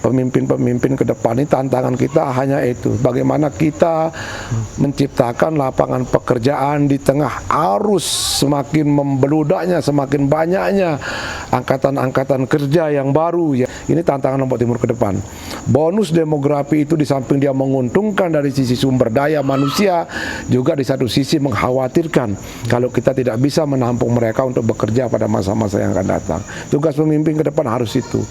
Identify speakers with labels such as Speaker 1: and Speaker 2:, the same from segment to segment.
Speaker 1: pemimpin-pemimpin ke depan ini tantangan kita hanya itu, bagaimana kita menciptakan lapangan pekerjaan di tengah arus semakin membeludaknya, semakin banyaknya angkatan-angkatan kerja yang baru ya. Ini tantangan Lombok Timur ke depan. Bonus demografi itu di samping dia menguntungkan dari sisi sumber daya manusia, juga di satu sisi mengkhawatirkan kalau kita tidak bisa menampung mereka untuk bekerja pada masa-masa yang akan datang. Tugas pemimpin ke depan harus itu.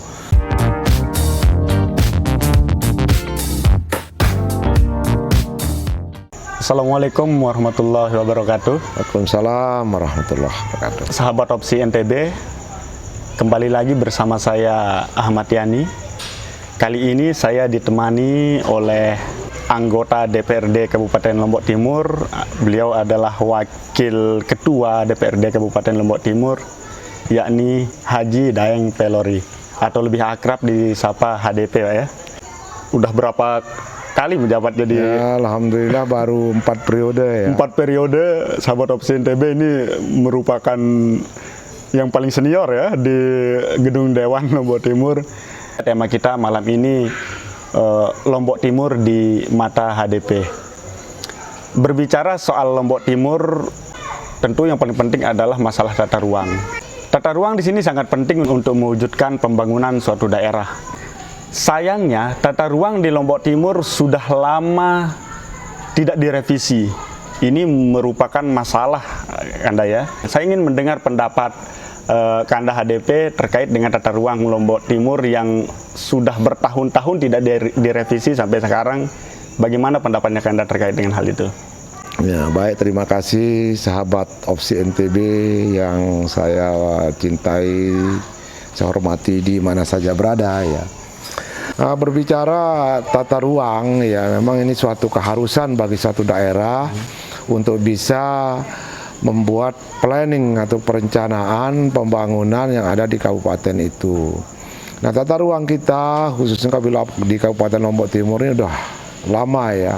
Speaker 2: Assalamualaikum warahmatullahi wabarakatuh.
Speaker 1: Waalaikumsalam warahmatullahi wabarakatuh.
Speaker 2: Sahabat Opsi NTB, kembali lagi bersama saya Ahmad Yani. Kali ini saya ditemani oleh anggota DPRD Kabupaten Lombok Timur. Beliau adalah Wakil Ketua DPRD Kabupaten Lombok Timur, yakni Haji Daeng Pelori, atau lebih akrab disapa HDP, Pak ya. Udah berapa kali menjabat jadi?
Speaker 1: Ya, alhamdulillah baru 4 periode ya.
Speaker 2: 4 periode. Sahabat Opsi NTB ini merupakan yang paling senior ya di Gedung Dewan Lombok Timur. Tema kita malam ini Lombok Timur di mata HDP. Berbicara soal Lombok Timur, tentu yang paling penting adalah masalah tata ruang. Tata ruang di sini sangat penting untuk mewujudkan pembangunan suatu daerah. Sayangnya, tata ruang di Lombok Timur sudah lama tidak direvisi. Ini merupakan masalah, Kanda ya. Saya ingin mendengar pendapat Kanda HDP terkait dengan tata ruang Lombok Timur yang sudah bertahun-tahun tidak direvisi sampai sekarang. Bagaimana pendapatnya Kanda terkait dengan hal itu?
Speaker 1: Ya, baik, terima kasih sahabat Opsi NTB yang saya cintai, saya hormati di mana saja berada ya. Nah, berbicara tata ruang ya, memang ini suatu keharusan bagi satu daerah untuk bisa membuat planning atau perencanaan pembangunan yang ada di kabupaten itu. Nah, tata ruang kita khususnya di Kabupaten Lombok Timur ini udah lama ya.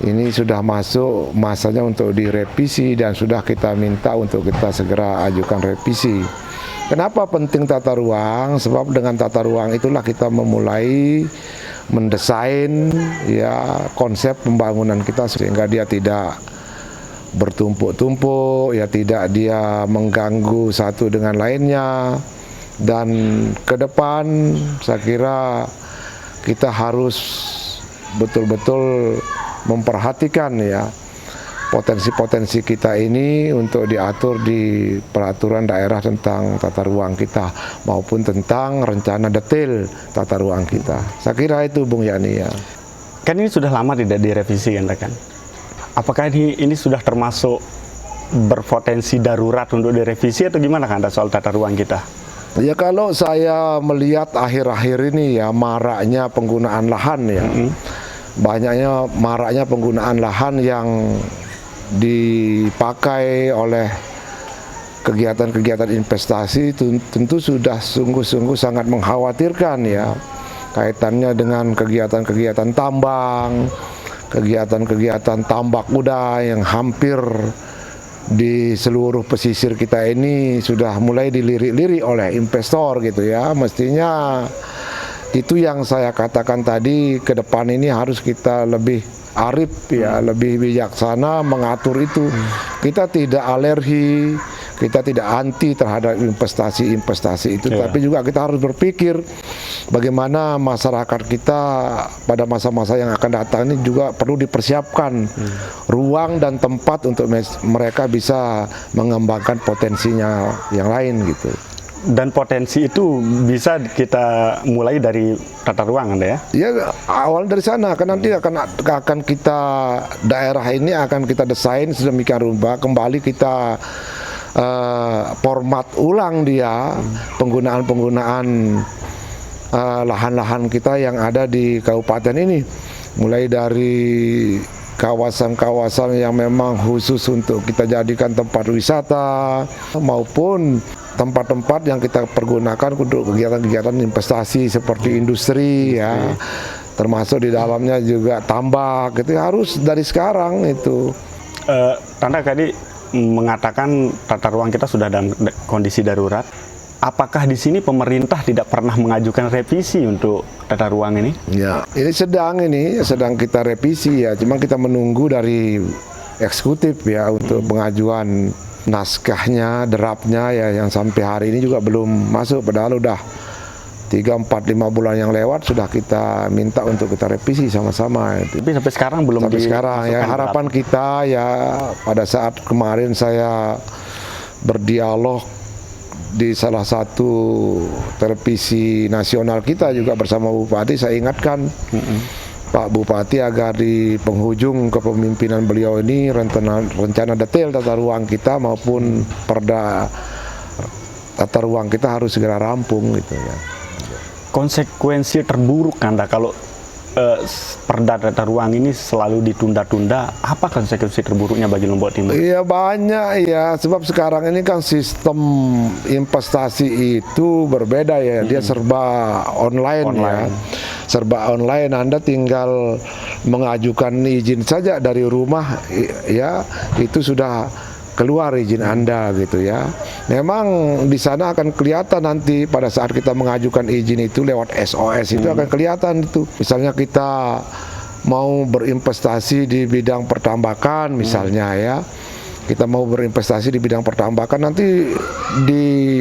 Speaker 1: Ini sudah masuk masanya untuk direvisi dan sudah kita minta untuk kita segera ajukan revisi. Kenapa penting tata ruang? Sebab dengan tata ruang itulah kita memulai mendesain ya konsep pembangunan kita sehingga dia tidak bertumpuk-tumpuk, ya tidak dia mengganggu satu dengan lainnya. Dan ke depan saya kira kita harus betul-betul memperhatikan ya potensi-potensi kita ini untuk diatur di peraturan daerah tentang tata ruang kita maupun tentang rencana detail tata ruang kita. Saya kira itu Bung Yani ya.
Speaker 2: Kan ini sudah lama tidak direvisi kan? Apakah ini sudah termasuk berpotensi darurat untuk direvisi atau gimana Kanda soal tata ruang kita?
Speaker 1: Ya, kalau saya melihat akhir-akhir ini ya maraknya penggunaan lahan ya. Maraknya penggunaan lahan yang dipakai oleh kegiatan-kegiatan investasi tentu sudah sungguh-sungguh sangat mengkhawatirkan ya, kaitannya dengan kegiatan-kegiatan tambang, kegiatan-kegiatan tambak kuda yang hampir di seluruh pesisir kita ini sudah mulai dilirik-lirik oleh investor gitu ya. Mestinya itu yang saya katakan tadi, ke depan ini harus kita lebih arif ya, lebih bijaksana mengatur itu. Kita tidak alergi, kita tidak anti terhadap investasi-investasi itu, tapi juga kita harus berpikir bagaimana masyarakat kita pada masa-masa yang akan datang ini juga perlu dipersiapkan ruang dan tempat untuk mereka bisa mengembangkan potensinya yang lain gitu.
Speaker 2: Dan potensi itu bisa kita mulai dari tata ruang Anda ya?
Speaker 1: Ya, awal dari sana kan nanti akan kita daerah ini akan kita desain sedemikian rupa, kembali kita format ulang dia penggunaan lahan-lahan kita yang ada di kabupaten ini, mulai dari kawasan-kawasan yang memang khusus untuk kita jadikan tempat wisata maupun tempat-tempat yang kita pergunakan untuk kegiatan-kegiatan investasi seperti industri ya, termasuk di dalamnya juga tambak. Itu harus dari sekarang itu.
Speaker 2: Anda tadi mengatakan tata ruang kita sudah dalam kondisi darurat. apakah di sini pemerintah tidak pernah mengajukan revisi untuk tata ruang ini?
Speaker 1: Ya, ini sedang kita revisi ya. Cuma kita menunggu dari eksekutif ya untuk pengajuan naskahnya, draftnya ya, yang sampai hari ini juga belum masuk. Padahal udah 3, 4, 5 bulan yang lewat sudah kita minta untuk kita revisi sama-sama.
Speaker 2: Tapi sampai sekarang belum
Speaker 1: Sampai sekarang ya,
Speaker 2: dimasukkan
Speaker 1: harapan
Speaker 2: draft.
Speaker 1: kita ya, pada saat kemarin saya berdialog di salah satu televisi nasional kita juga bersama Bupati, saya ingatkan Pak Bupati agar di penghujung kepemimpinan beliau ini rencana detail tata ruang kita maupun perda tata ruang kita harus segera rampung gitu ya.
Speaker 2: Konsekuensi terburuk Anda kalau perda tata ruang ini selalu ditunda-tunda, apa konsekuensi terburuknya bagi Lombok Timur?
Speaker 1: Iya banyak ya, sebab sekarang ini kan sistem investasi itu berbeda ya, dia serba online ya, serba online. Anda tinggal mengajukan izin saja dari rumah ya, itu sudah keluar izin Anda gitu ya. Memang di sana akan kelihatan nanti pada saat kita mengajukan izin itu lewat SOS itu akan kelihatan itu. Misalnya kita mau berinvestasi di bidang pertambakan misalnya ya. Kita mau berinvestasi di bidang pertambakan, nanti di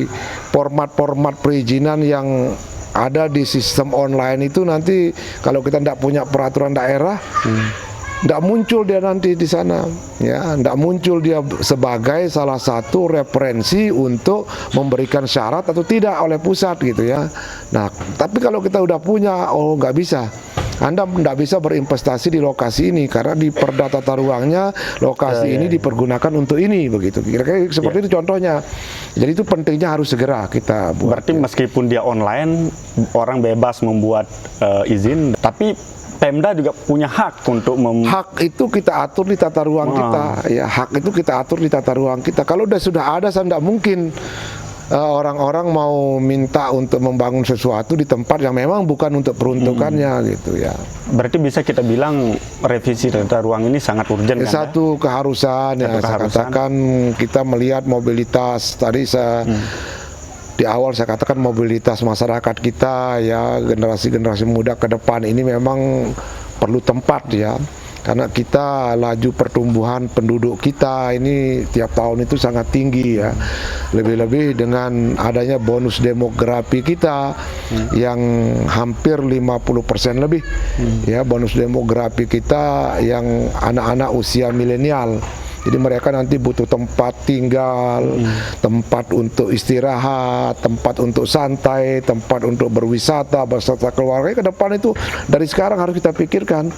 Speaker 1: format-format perizinan yang ada di sistem online itu nanti kalau kita tidak punya peraturan daerah tidak muncul dia nanti di sana ya, tidak muncul dia sebagai salah satu referensi untuk memberikan syarat atau tidak oleh pusat gitu ya. Nah, tapi kalau kita udah punya, oh nggak bisa, Anda tidak bisa berinvestasi di lokasi ini karena di perda tata ruangnya lokasi ini dipergunakan untuk ini begitu. Kira-kira seperti itu contohnya. Jadi itu pentingnya harus segera kita buat.
Speaker 2: Berarti meskipun dia online, orang bebas membuat izin, tapi Pemda juga punya hak untuk
Speaker 1: hak itu kita atur di tata ruang kita ya, hak itu kita atur di tata ruang kita. Kalau sudah ada, saya tidak mungkin orang-orang mau minta untuk membangun sesuatu di tempat yang memang bukan untuk peruntukannya gitu ya.
Speaker 2: Berarti bisa kita bilang revisi tata ruang ini sangat urgent kan?
Speaker 1: Satu keharusan ya, saya katakan kita melihat mobilitas tadi di awal saya katakan mobilitas masyarakat kita ya, generasi-generasi muda ke depan ini memang perlu tempat ya, karena kita laju pertumbuhan penduduk kita ini tiap tahun itu sangat tinggi ya, lebih-lebih dengan adanya bonus demografi kita yang hampir 50% lebih ya, bonus demografi kita yang anak-anak usia milenial. Jadi mereka nanti butuh tempat tinggal, tempat untuk istirahat, tempat untuk santai, tempat untuk berwisata beserta keluarga. Ke depan itu dari sekarang harus kita pikirkan.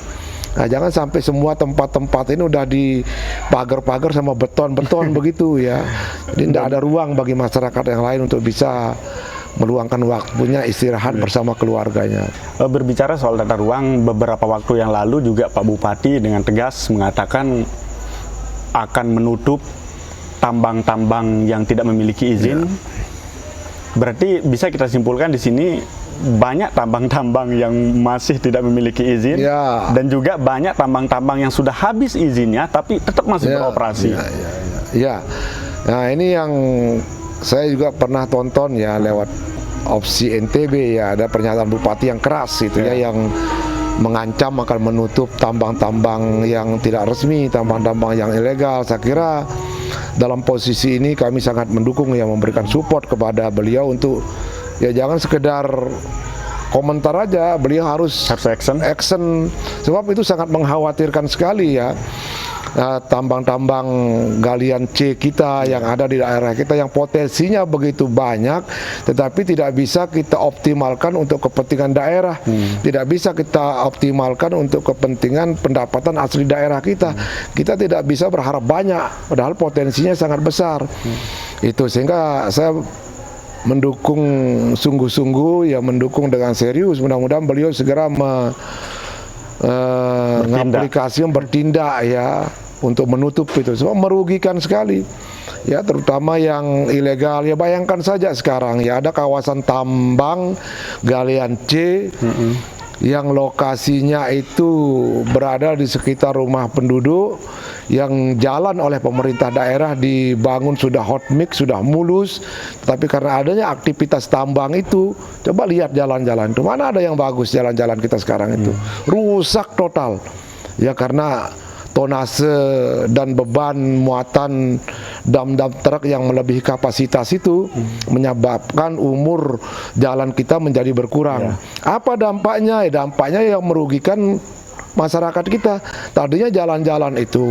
Speaker 1: Nah, jangan sampai semua tempat-tempat ini udah dipagar-pagar sama beton-beton begitu ya. Jadi tidak ada ruang bagi masyarakat yang lain untuk bisa meluangkan waktunya istirahat bersama keluarganya.
Speaker 2: Berbicara soal tata ruang, beberapa waktu yang lalu juga Pak Bupati dengan tegas mengatakan akan menutup tambang-tambang yang tidak memiliki izin. Berarti bisa kita simpulkan di sini banyak tambang-tambang yang masih tidak memiliki izin dan juga banyak tambang-tambang yang sudah habis izinnya tapi tetap masih beroperasi.
Speaker 1: Nah, ini yang saya juga pernah tonton ya lewat opsi NTB ya, ada pernyataan bupati yang keras itu ya, yang mengancam akan menutup tambang-tambang yang tidak resmi, tambang-tambang yang ilegal. Saya kira dalam posisi ini kami sangat mendukung ya, memberikan support kepada beliau untuk ya jangan sekedar komentar aja, beliau harus action, sebab itu sangat mengkhawatirkan sekali ya. Tambang-tambang galian C kita yang ada di daerah kita yang potensinya begitu banyak tetapi tidak bisa kita optimalkan untuk kepentingan daerah, tidak bisa kita optimalkan untuk kepentingan pendapatan asli daerah kita. Kita tidak bisa berharap banyak padahal potensinya sangat besar. Itu sehingga saya mendukung sungguh-sungguh ya, mendukung dengan serius. Mudah-mudahan beliau segera bertindak ya untuk menutup itu, sebab merugikan sekali ya, terutama yang ilegal ya. Bayangkan saja sekarang ya ada kawasan tambang galian C yang lokasinya itu berada di sekitar rumah penduduk, yang jalan oleh pemerintah daerah dibangun sudah hot mix, sudah mulus, tapi karena adanya aktivitas tambang itu, coba lihat jalan-jalan itu, mana ada yang bagus jalan-jalan kita sekarang itu, rusak total, ya karena tonase dan beban muatan dam-dam truk yang melebihi kapasitas itu menyebabkan umur jalan kita menjadi berkurang. Apa dampaknya? Dampaknya yang merugikan masyarakat kita. Tadinya jalan-jalan itu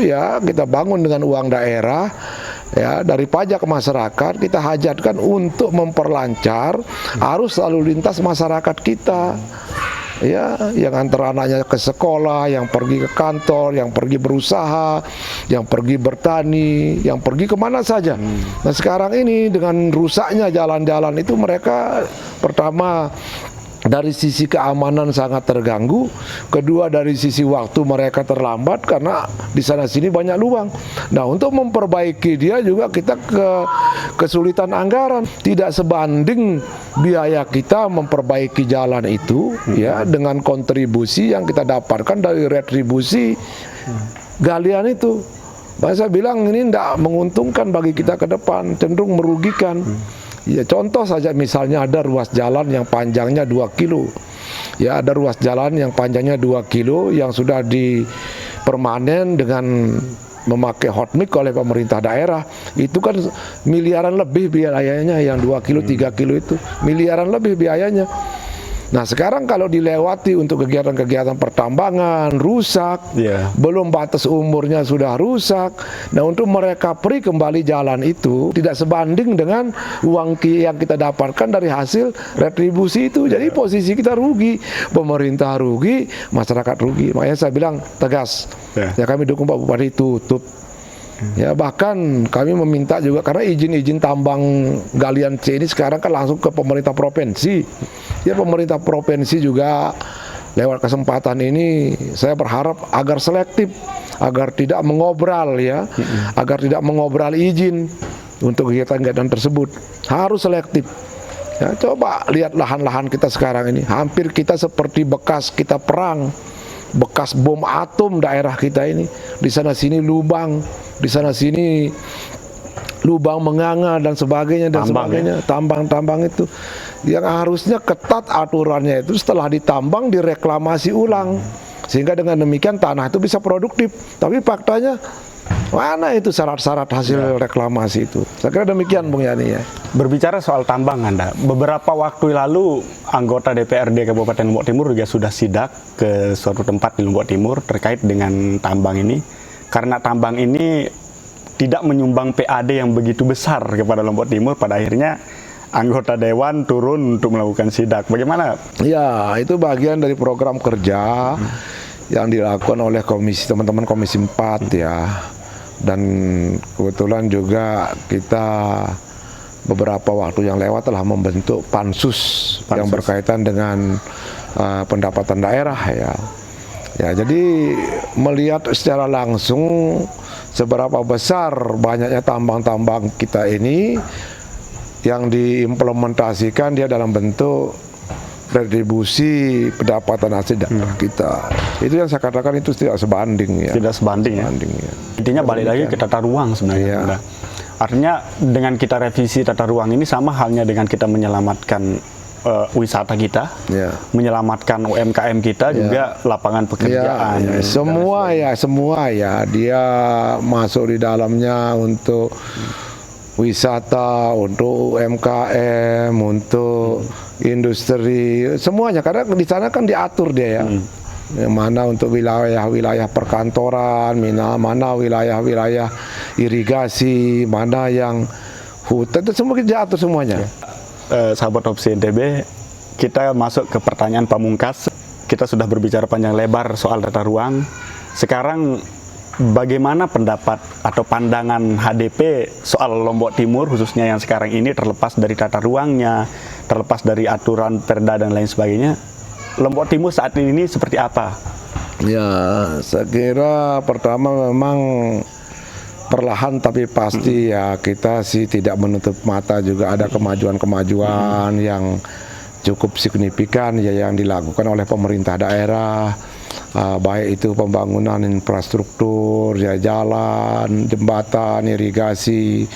Speaker 1: ya kita bangun dengan uang daerah, ya dari pajak masyarakat kita hajatkan untuk memperlancar arus lalu lintas masyarakat kita. Ya, yang antara anaknya ke sekolah, yang pergi ke kantor, yang pergi berusaha, yang pergi bertani, yang pergi kemana saja. Nah sekarang ini dengan rusaknya jalan-jalan itu, mereka pertama dari sisi keamanan sangat terganggu, kedua dari sisi waktu mereka terlambat karena di sana sini banyak lubang. Nah untuk memperbaiki dia juga kita kesulitan anggaran, tidak sebanding biaya kita memperbaiki jalan itu ya dengan kontribusi yang kita dapatkan dari retribusi galian itu. Saya bilang ini tidak menguntungkan bagi kita ke depan, cenderung merugikan. Ya contoh saja misalnya ada ruas jalan yang panjangnya 2 kilo. Ya ada ruas jalan yang panjangnya 2 kilo yang sudah dipermanen dengan memakai hot mix oleh pemerintah daerah. Itu kan miliaran lebih biayanya, yang 2 kilo 3 kilo itu miliaran lebih biayanya. Nah sekarang kalau dilewati untuk kegiatan-kegiatan pertambangan rusak, belum batas umurnya sudah rusak. Nah untuk merekapri kembali jalan itu tidak sebanding dengan uang yang kita dapatkan dari hasil retribusi itu. Jadi posisi kita rugi, pemerintah rugi, masyarakat rugi. Makanya saya bilang tegas, ya kami dukung Pak Bupati tutup. Ya bahkan kami meminta juga karena izin-izin tambang galian C ini sekarang kan langsung ke pemerintah provinsi. Ya pemerintah provinsi juga lewat kesempatan ini saya berharap agar selektif, agar tidak mengobral ya, agar tidak mengobral izin untuk kegiatan-kegiatan tersebut. Harus selektif. Ya, coba lihat lahan-lahan kita sekarang ini, hampir kita seperti bekas kita perang, bekas bom atom daerah kita ini. Di sana sini lubang, di sana sini lubang menganga dan sebagainya dan sebagainya, tambang-tambang itu yang harusnya ketat aturannya itu setelah ditambang direklamasi ulang sehingga dengan demikian tanah itu bisa produktif. Tapi faktanya mana itu syarat-syarat hasil reklamasi itu? Saya kira demikian Bung Yani ya.
Speaker 2: Berbicara soal tambang Anda, beberapa waktu lalu anggota DPRD Kabupaten Lombok Timur juga sudah sidak ke suatu tempat di Lombok Timur terkait dengan tambang ini. Karena tambang ini tidak menyumbang PAD yang begitu besar kepada Lombok Timur, pada akhirnya anggota dewan turun untuk melakukan sidak. Bagaimana?
Speaker 1: Ya, itu bagian dari program kerja yang dilakukan oleh teman-teman Komisi 4 ya. Dan kebetulan juga kita beberapa waktu yang lewat telah membentuk pansus yang berkaitan dengan pendapatan daerah ya. Ya, jadi melihat secara langsung seberapa besar banyaknya tambang-tambang kita ini yang diimplementasikan dia dalam bentuk retribusi pendapatan hasil daerah kita. Itu yang saya katakan itu tidak sebanding ya.
Speaker 2: Tidak sebanding ya. Intinya balik lagi ke tata ruang sebenarnya. Ya. Artinya dengan kita revisi tata ruang ini sama halnya dengan kita menyelamatkan wisata kita, menyelamatkan UMKM kita, juga lapangan pekerjaan.
Speaker 1: Semua ya, dia masuk di dalamnya untuk wisata, untuk UMKM, untuk industri, semuanya. Karena di sana kan diatur dia ya. Yang mana untuk wilayah-wilayah perkantoran, mana wilayah-wilayah irigasi, mana yang hutan, itu semua diatur semuanya.
Speaker 2: Sahabat Opsi NTB, kita masuk ke pertanyaan pamungkas. Kita sudah berbicara panjang lebar soal tata ruang. Sekarang bagaimana pendapat atau pandangan HDP soal Lombok Timur khususnya yang sekarang ini, terlepas dari tata ruangnya, terlepas dari aturan perda dan lain sebagainya? Lombok Timur saat ini seperti apa?
Speaker 1: Ya, saya kira pertama memang perlahan tapi pasti ya kita sih tidak menutup mata juga ada kemajuan-kemajuan yang cukup signifikan ya yang dilakukan oleh pemerintah daerah, baik itu pembangunan infrastruktur, ya jalan, jembatan, irigasi,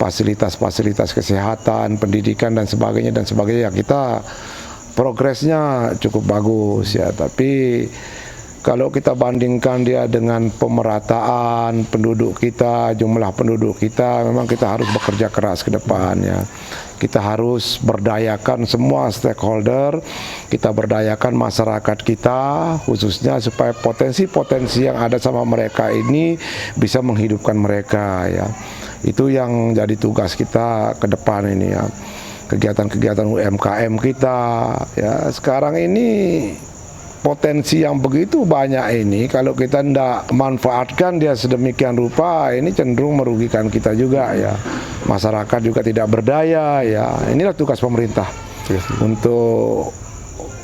Speaker 1: fasilitas-fasilitas kesehatan, pendidikan dan sebagainya dan sebagainya. Kita progresnya cukup bagus ya, tapi kalau kita bandingkan dia dengan pemerataan penduduk kita, jumlah penduduk kita, memang kita harus bekerja keras ke depan ya. Kita harus berdayakan semua stakeholder, kita berdayakan masyarakat kita, khususnya supaya potensi-potensi yang ada sama mereka ini bisa menghidupkan mereka ya. Itu yang jadi tugas kita ke depan ini ya. Kegiatan-kegiatan UMKM kita ya, sekarang ini potensi yang begitu banyak ini, kalau kita tidak manfaatkan dia sedemikian rupa, ini cenderung merugikan kita juga ya. Masyarakat juga tidak berdaya ya. Inilah tugas pemerintah untuk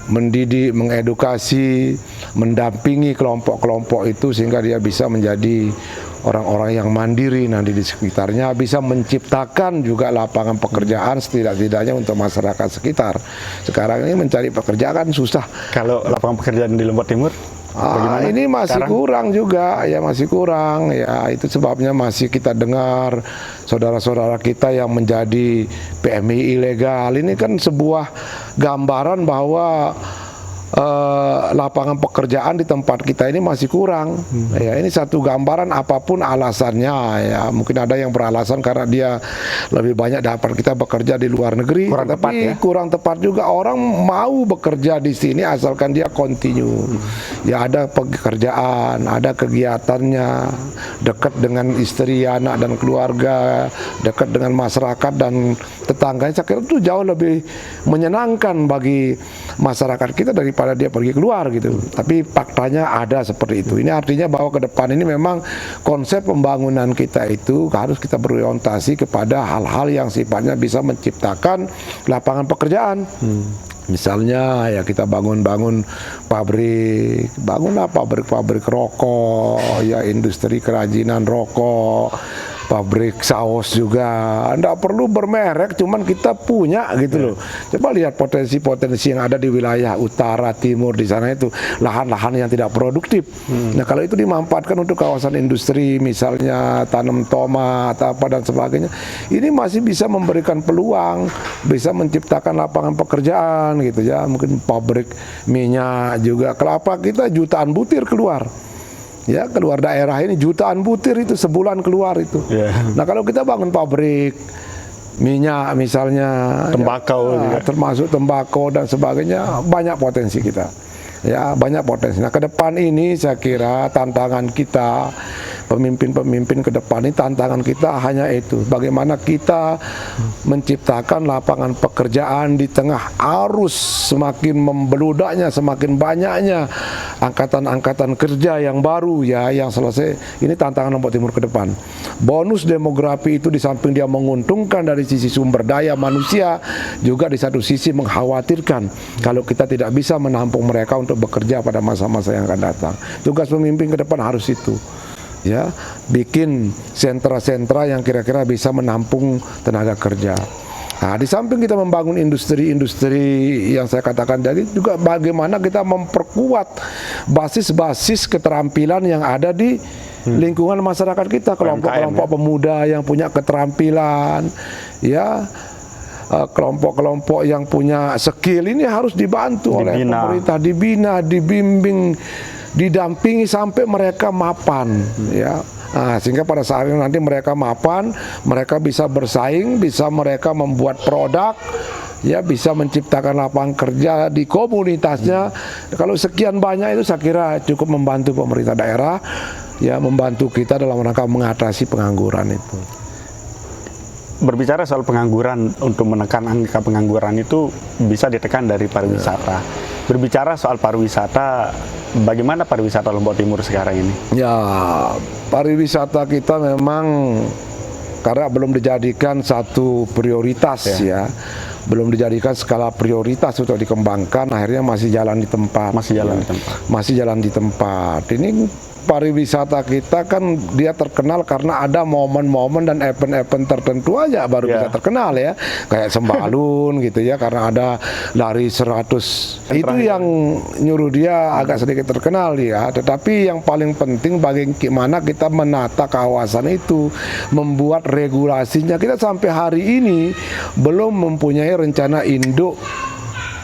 Speaker 1: mendidik, mengedukasi, mendampingi kelompok-kelompok itu sehingga dia bisa menjadi orang-orang yang mandiri nanti di sekitarnya, bisa menciptakan juga lapangan pekerjaan setidak-tidaknya untuk masyarakat sekitar. Sekarang ini mencari pekerjaan susah.
Speaker 2: Kalau lapangan pekerjaan di Lombok Timur bagaimana
Speaker 1: ini masih
Speaker 2: sekarang?
Speaker 1: kurang juga ya, masih kurang ya. Itu sebabnya masih kita dengar saudara-saudara kita yang menjadi PMI ilegal. Ini kan sebuah gambaran bahwa lapangan pekerjaan di tempat kita ini masih kurang. Ya, ini satu gambaran apapun alasannya ya. Mungkin ada yang beralasan karena dia lebih banyak dapat kita bekerja di luar negeri,
Speaker 2: Kurang tepat, ya?
Speaker 1: kurang tepat juga. Orang mau bekerja di sini asalkan dia continue. Ya ada pekerjaan, ada kegiatannya, dekat dengan istri, anak dan keluarga, dekat dengan masyarakat dan tetangganya. Saya kira itu jauh lebih menyenangkan bagi masyarakat kita daripada dia pergi keluar gitu. Tapi faktanya ada seperti itu. Ini artinya bahwa ke depan ini memang konsep pembangunan kita itu harus kita berorientasi kepada hal-hal yang sifatnya bisa menciptakan lapangan pekerjaan. Misalnya ya kita bangun-bangun pabrik, bangunlah pabrik-pabrik rokok, ya industri kerajinan rokok, pabrik saus juga. Nggak perlu bermerek, cuman kita punya gitu loh. Coba lihat potensi-potensi yang ada di wilayah utara, timur di sana itu lahan-lahan yang tidak produktif. Nah kalau itu dimanfaatkan untuk kawasan industri, misalnya tanam tomat apa dan sebagainya, ini masih bisa memberikan peluang, bisa menciptakan lapangan pekerjaan gitu ya. Mungkin pabrik minyak juga, kelapa kita jutaan butir keluar. Ya keluar daerah ini jutaan butir itu sebulan keluar itu. Nah kalau kita bangun pabrik minyak misalnya,
Speaker 2: tembakau
Speaker 1: ya,
Speaker 2: juga.
Speaker 1: termasuk tembakau dan sebagainya, banyak potensi kita. Ya banyak potensi. Nah ke depan ini saya kira tantangan kita, pemimpin-pemimpin ke depan ini tantangan kita hanya itu, bagaimana kita menciptakan lapangan pekerjaan di tengah arus semakin membeludaknya, semakin banyaknya angkatan-angkatan kerja yang baru ya, yang selesai. Ini tantangan Lombok Timur ke depan. Bonus demografi itu di samping dia menguntungkan dari sisi sumber daya manusia, juga di satu sisi mengkhawatirkan kalau kita tidak bisa menampung mereka untuk bekerja pada masa-masa yang akan datang. Tugas pemimpin ke depan harus itu. Ya, bikin sentra-sentra yang kira-kira bisa menampung tenaga kerja. Nah, di samping kita membangun industri-industri yang saya katakan tadi, juga bagaimana kita memperkuat basis-basis keterampilan yang ada di lingkungan masyarakat kita, kelompok-kelompok pemuda yang punya keterampilan, ya. Kelompok-kelompok yang punya skill ini harus dibantu oleh pemerintah, dibina, dibimbing, didampingi sampai mereka mapan ya. Nah, sehingga pada saat nanti mereka mapan, mereka bisa bersaing, bisa mereka membuat produk, ya bisa menciptakan lapangan kerja di komunitasnya. Kalau sekian banyak itu saya kira cukup membantu pemerintah daerah, ya membantu kita dalam rangka mengatasi pengangguran itu.
Speaker 2: Berbicara soal pengangguran, untuk menekan angka pengangguran itu bisa ditekan dari pariwisata. Berbicara soal pariwisata, bagaimana pariwisata Lombok Timur sekarang ini?
Speaker 1: Ya, pariwisata kita memang karena belum dijadikan satu prioritas ya. Belum dijadikan skala prioritas untuk dikembangkan, akhirnya masih jalan di tempat.
Speaker 2: Masih jalan di tempat.
Speaker 1: Masih jalan di tempat. Ini pariwisata kita kan dia terkenal karena ada momen-momen dan event-event tertentu aja baru bisa terkenal ya, kayak Sembalun gitu ya, karena ada lari 100 itu yang nyuruh dia agak sedikit terkenal ya. Tetapi yang paling penting bagaimana kita menata kawasan itu, membuat regulasinya. Kita sampai hari ini belum mempunyai rencana induk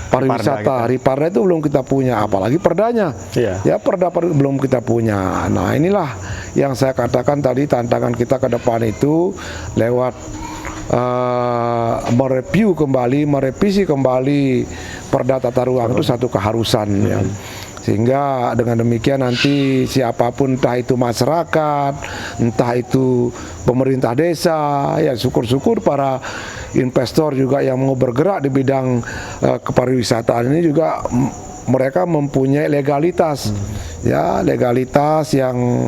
Speaker 1: pariwisata, Riparda itu belum kita punya, apalagi perdanya. Ya perda belum kita punya. Nah inilah yang saya katakan tadi, tantangan kita ke depan itu lewat mereview kembali, merevisi kembali perda tata ruang itu satu keharusan ya. Sehingga dengan demikian nanti siapapun, entah itu masyarakat, entah itu pemerintah desa, ya syukur-syukur para investor juga yang mau bergerak di bidang kepariwisataan ini juga mereka mempunyai legalitas, ya legalitas yang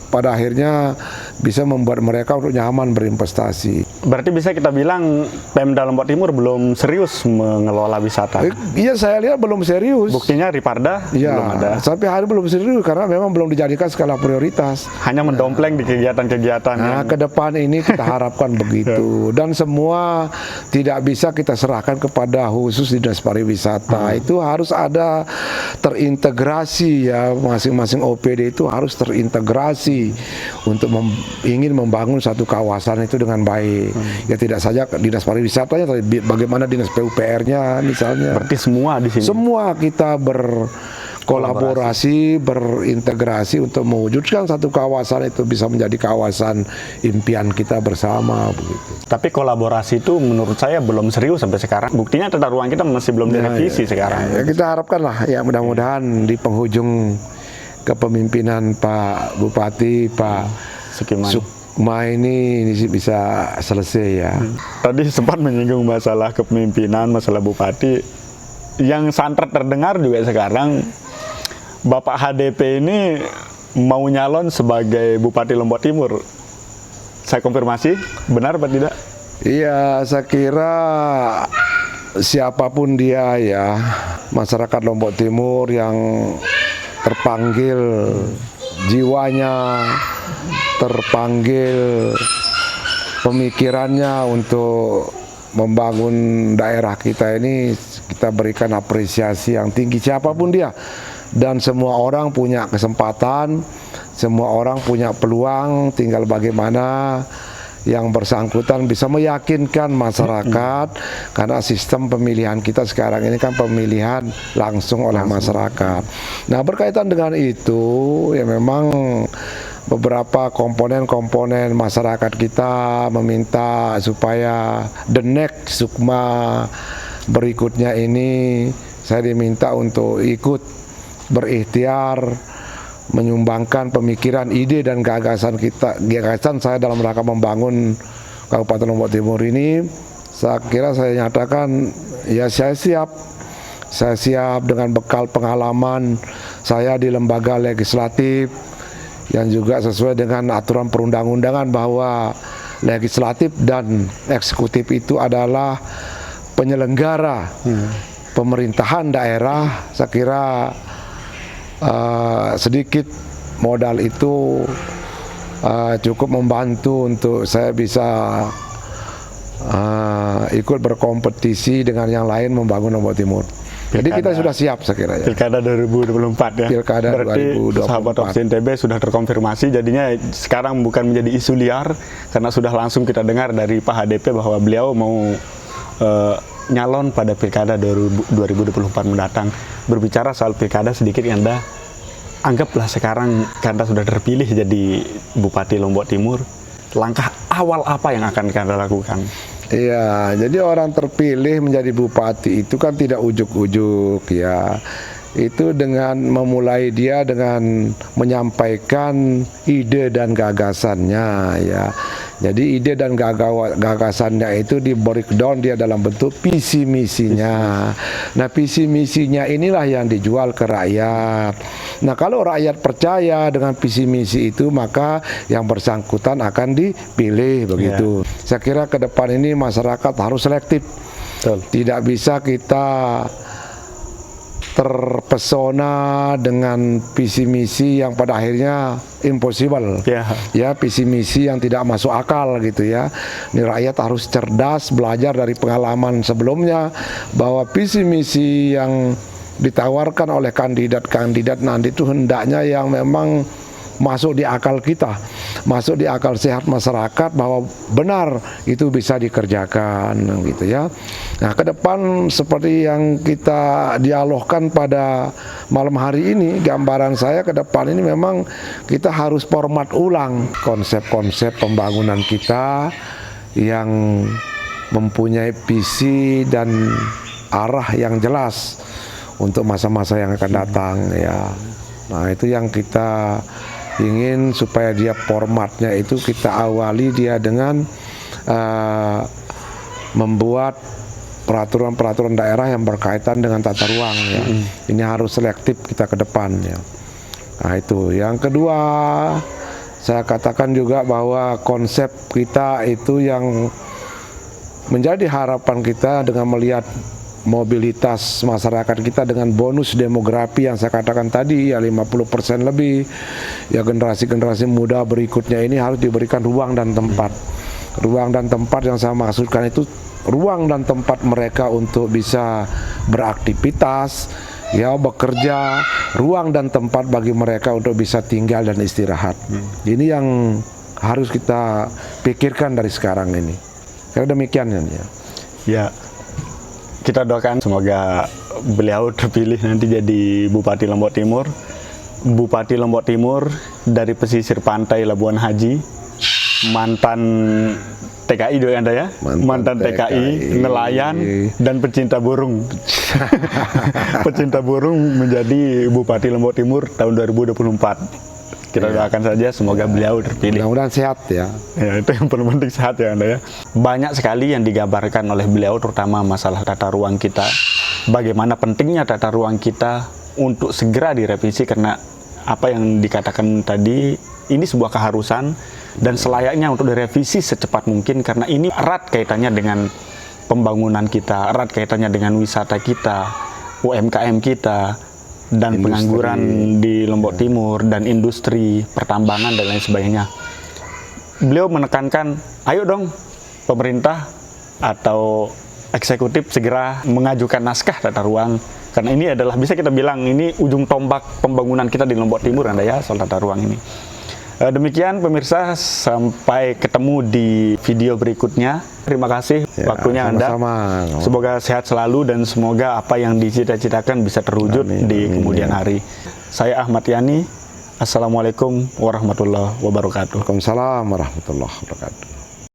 Speaker 1: pada akhirnya bisa membuat mereka untuk nyaman berinvestasi.
Speaker 2: Berarti bisa kita bilang Pemda Lombok Timur belum serius mengelola wisata.
Speaker 1: Iya, saya lihat belum serius.
Speaker 2: Buktinya Riparda
Speaker 1: ya,
Speaker 2: belum ada.
Speaker 1: Sampai hari belum serius karena memang belum dijadikan skala prioritas.
Speaker 2: Hanya mendompleng di kegiatan-kegiatan.
Speaker 1: Nah, ke depan ini kita harapkan begitu. Dan semua tidak bisa kita serahkan kepada khusus dinas pariwisata. Itu harus ada terintegrasi ya, masing-masing OPD itu harus terintegrasi untuk ingin membangun satu kawasan itu dengan baik. Ya tidak saja dinas pariwisatanya, tapi bagaimana dinas PUPR-nya misalnya.
Speaker 2: Berarti semua di sini.
Speaker 1: Semua kita berkolaborasi, berintegrasi untuk mewujudkan satu kawasan itu bisa menjadi kawasan impian kita bersama begitu.
Speaker 2: Tapi kolaborasi itu menurut saya belum serius sampai sekarang. Buktinya tata ruang kita masih belum direvisi sekarang.
Speaker 1: Ya, kita harapkan lah ya, mudah-mudahan di penghujung kepemimpinan Pak Bupati, Pak Sukma ini bisa selesai ya.
Speaker 2: Tadi sempat menyinggung masalah kepemimpinan, masalah Bupati. Yang santer terdengar juga sekarang, Bapak HDP ini mau nyalon sebagai Bupati Lombok Timur. Saya konfirmasi, benar apa tidak?
Speaker 1: Iya, saya kira siapapun dia ya, masyarakat Lombok Timur yang terpanggil jiwanya, terpanggil pemikirannya untuk membangun daerah kita ini, kita berikan apresiasi yang tinggi siapapun dia. Dan semua orang punya kesempatan, semua orang punya peluang, tinggal bagaimana yang bersangkutan bisa meyakinkan masyarakat, karena sistem pemilihan kita sekarang ini kan pemilihan langsung oleh masyarakat. Nah, berkaitan dengan itu ya memang beberapa komponen-komponen masyarakat kita meminta supaya the next Sukma berikutnya ini saya diminta untuk ikut berikhtiar menyumbangkan pemikiran, ide dan gagasan saya dalam rangka membangun Kabupaten Lombok Timur ini. Saya kira saya nyatakan ya saya siap dengan bekal pengalaman saya di lembaga legislatif yang juga sesuai dengan aturan perundang-undangan bahwa legislatif dan eksekutif itu adalah penyelenggara pemerintahan daerah. Saya kira sedikit modal itu cukup membantu untuk saya bisa ikut berkompetisi dengan yang lain membangun Lombok Timur. Jadi kita sudah siap saya kira ya.
Speaker 2: Pilkada 2024 ya.
Speaker 1: Pilkada
Speaker 2: Berarti
Speaker 1: 2024.
Speaker 2: sahabat Opsi NTB sudah terkonfirmasi, jadinya sekarang bukan menjadi isu liar karena sudah langsung kita dengar dari Pak HDP bahwa beliau mau nyalon pada Pilkada 2024 mendatang. Berbicara soal Pilkada sedikit, Anda anggaplah sekarang Anda sudah terpilih jadi Bupati Lombok Timur. Langkah awal apa yang akan Anda lakukan?
Speaker 1: Iya, jadi orang terpilih menjadi bupati itu kan tidak ujuk-ujuk ya. Itu dengan memulai dia dengan menyampaikan ide dan gagasannya ya. Jadi ide dan gagasannya itu di breakdown dia dalam bentuk visi misinya. Nah, visi misinya inilah yang dijual ke rakyat. Nah, kalau rakyat percaya dengan visi misi itu, maka yang bersangkutan akan dipilih begitu. Saya kira ke depan ini masyarakat harus selektif. Tidak bisa kita terpesona dengan visi misi yang pada akhirnya impossible. Ya, visi misi yang tidak masuk akal gitu ya. Ini rakyat harus cerdas, belajar dari pengalaman sebelumnya bahwa visi misi yang ditawarkan oleh kandidat-kandidat nanti itu hendaknya yang memang masuk di akal kita, masuk di akal sehat masyarakat bahwa benar itu bisa dikerjakan gitu ya. Nah, ke depan seperti yang kita dialogkan pada malam hari ini, gambaran saya ke depan ini memang kita harus format ulang konsep-konsep pembangunan kita yang mempunyai visi dan arah yang jelas untuk masa-masa yang akan datang ya. Nah, itu yang kita ingin supaya dia formatnya itu kita awali dia dengan membuat peraturan-peraturan daerah yang berkaitan dengan tata ruang ya. Ini harus selektif kita ke depan ya. Nah, itu. Yang kedua, saya katakan juga bahwa konsep kita itu yang menjadi harapan kita dengan melihat mobilitas masyarakat kita dengan bonus demografi yang saya katakan tadi ya 50% lebih ya, generasi-generasi muda berikutnya ini harus diberikan ruang dan tempat. Ruang dan tempat yang saya maksudkan itu ruang dan tempat mereka untuk bisa beraktivitas ya, bekerja, ruang dan tempat bagi mereka untuk bisa tinggal dan istirahat. Ini yang harus kita pikirkan dari sekarang ini. Karena demikian ya. Ya.
Speaker 2: Kita doakan semoga beliau terpilih nanti jadi Bupati Lombok Timur. Bupati Lombok Timur dari pesisir pantai Labuan Haji, mantan TKI juga Anda ya? Mantan TKI, nelayan, dan pecinta burung. Pecinta burung menjadi Bupati Lombok Timur tahun 2024. Kita doakan saja semoga beliau terpilih.
Speaker 1: Mudah-mudahan sehat ya.
Speaker 2: Ya, itu yang paling penting, sehat ya Anda ya. Banyak sekali yang digambarkan oleh beliau, terutama masalah tata ruang kita. Bagaimana pentingnya tata ruang kita untuk segera direvisi, karena apa yang dikatakan tadi ini sebuah keharusan dan selayaknya untuk direvisi secepat mungkin, karena ini erat kaitannya dengan pembangunan kita, erat kaitannya dengan wisata kita, UMKM kita, dan industri, pengangguran di Lombok Timur, dan industri pertambangan dan lain sebagainya. Beliau menekankan, ayo dong pemerintah atau eksekutif segera mengajukan naskah tata ruang, karena ini adalah, bisa kita bilang ini ujung tombak pembangunan kita di Lombok Timur Anda ya, soal tata ruang ini. Demikian pemirsa, sampai ketemu di video berikutnya. Terima kasih waktunya Anda. Semoga sehat selalu dan semoga apa yang dicita-citakan bisa terwujud di kemudian hari. Saya Ahmad Yani. Assalamualaikum warahmatullahi wabarakatuh.
Speaker 1: Waalaikumsalam warahmatullahi wabarakatuh.